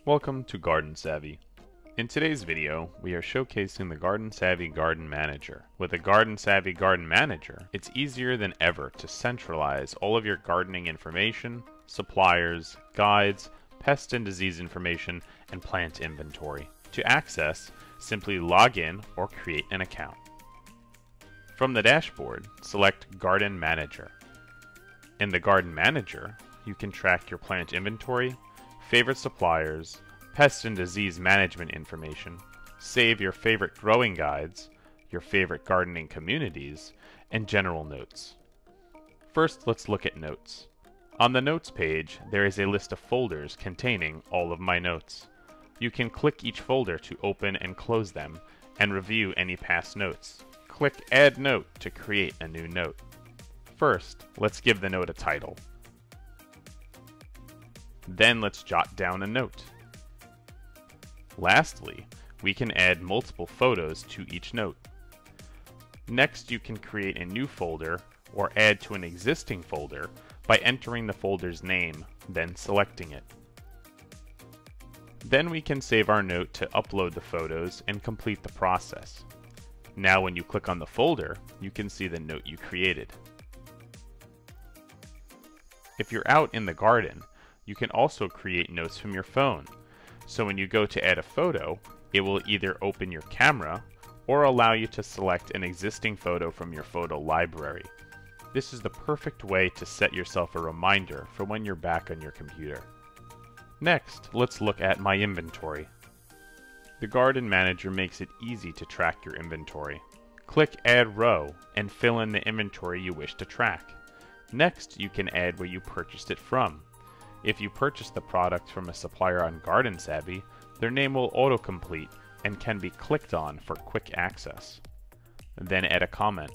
Welcome to Garden Savvy. In today's video, we are showcasing the Garden Savvy Garden Manager. With a Garden Savvy Garden Manager, it's easier than ever to centralize all of your gardening information, suppliers, guides, pest and disease information, and plant inventory. To access, simply log in or create an account. From the dashboard, select Garden Manager. In the Garden Manager, you can track your plant inventory, favorite suppliers, pest and disease management information, save your favorite growing guides, your favorite gardening communities, and general notes. First, let's look at notes. On the notes page, there is a list of folders containing all of my notes. You can click each folder to open and close them and review any past notes. Click Add Note to create a new note. First, let's give the note a title. Then let's jot down a note. Lastly, we can add multiple photos to each note. Next, you can create a new folder or add to an existing folder by entering the folder's name, then selecting it. Then we can save our note to upload the photos and complete the process. Now when you click on the folder, you can see the note you created. If you're out in the garden, you can also create notes from your phone. So when you go to add a photo, it will either open your camera or allow you to select an existing photo from your photo library. This is the perfect way to set yourself a reminder for when you're back on your computer. Next, let's look at my inventory. The Garden Manager makes it easy to track your inventory. Click Add Row and fill in the inventory you wish to track. Next, you can add where you purchased it from. If you purchase the product from a supplier on Garden Savvy, their name will autocomplete and can be clicked on for quick access. Then add a comment.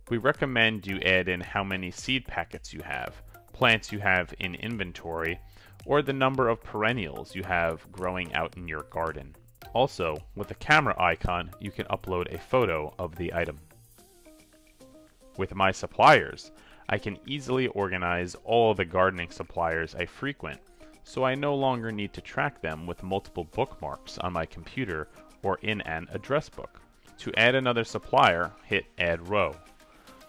We recommend you add in how many seed packets you have, plants you have in inventory, or the number of perennials you have growing out in your garden. Also, with the camera icon, you can upload a photo of the item. With my suppliers, I can easily organize all the gardening suppliers I frequent, so I no longer need to track them with multiple bookmarks on my computer or in an address book. To add another supplier, hit Add Row.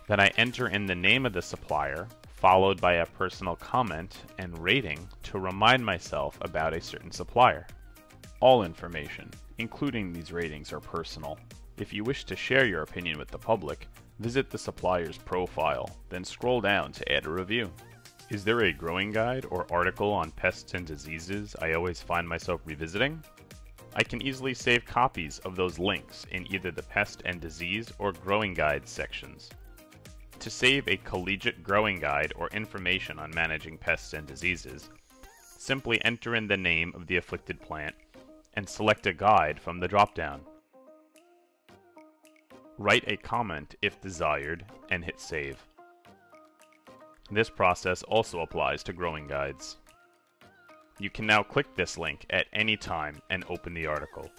Then I enter in the name of the supplier, followed by a personal comment and rating to remind myself about a certain supplier. All information, including these ratings, are personal. If you wish to share your opinion with the public, visit the supplier's profile, then scroll down to add a review. Is there a growing guide or article on pests and diseases I always find myself revisiting? I can easily save copies of those links in either the pest and disease or growing guides sections. To save a collegiate growing guide or information on managing pests and diseases, simply enter in the name of the afflicted plant and select a guide from the drop-down. Write a comment if desired, and hit Save. This process also applies to growing guides. You can now click this link at any time and open the article.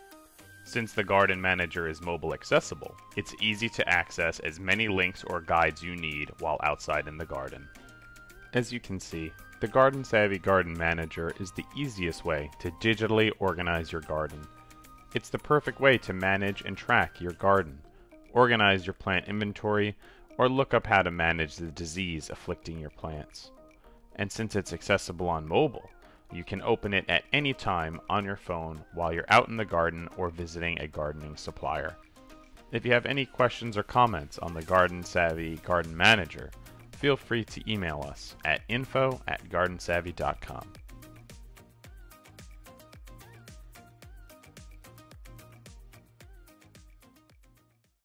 Since the Garden Manager is mobile accessible, it's easy to access as many links or guides you need while outside in the garden. As you can see, the Garden Savvy Garden Manager is the easiest way to digitally organize your garden. It's the perfect way to manage and track your garden, organize your plant inventory, or look up how to manage the disease afflicting your plants. And since it's accessible on mobile, you can open it at any time on your phone while you're out in the garden or visiting a gardening supplier. If you have any questions or comments on the Garden Savvy Garden Manager, feel free to email us at info@gardensavvy.com.